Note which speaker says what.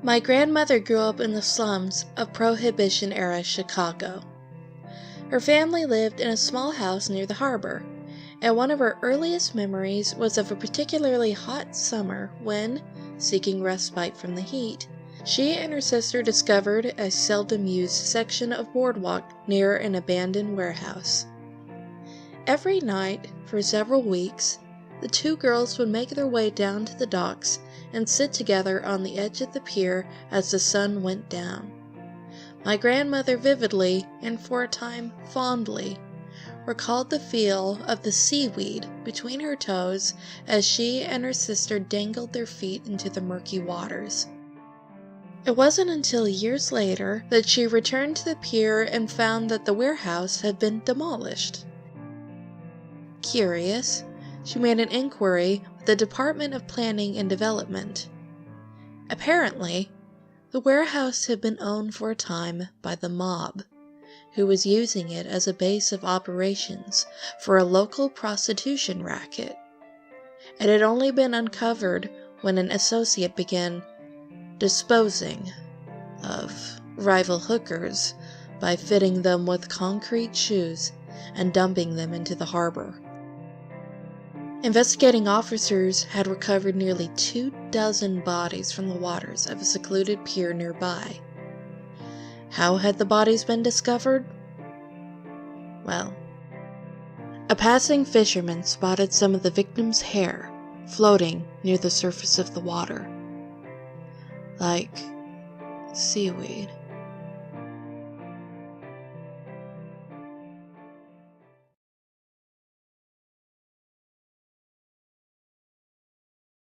Speaker 1: My grandmother grew up in the slums of Prohibition-era Chicago. Her family lived in a small house near the harbor, and one of her earliest memories was of a particularly hot summer when, seeking respite from the heat, she and her sister discovered a seldom-used section of boardwalk near an abandoned warehouse. Every night, for several weeks, the two girls would make their way down to the docks and sit together on the edge of the pier as the sun went down. My grandmother vividly, and for a time fondly, recalled the feel of the seaweed between her toes as she and her sister dangled their feet into the murky waters. It wasn't until years later that she returned to the pier and found that the warehouse had been demolished. Curious, she made an inquiry with the Department of Planning and Development. Apparently, the warehouse had been owned for a time by the mob, who was using it as a base of operations for a local prostitution racket. It had only been uncovered when an associate began disposing of rival hookers by fitting them with concrete shoes and dumping them into the harbor. Investigating officers had recovered nearly 24 bodies from the waters of a secluded pier nearby. How had the bodies been discovered? Well, a passing fisherman spotted some of the victims' hair floating near the surface of the water, like seaweed.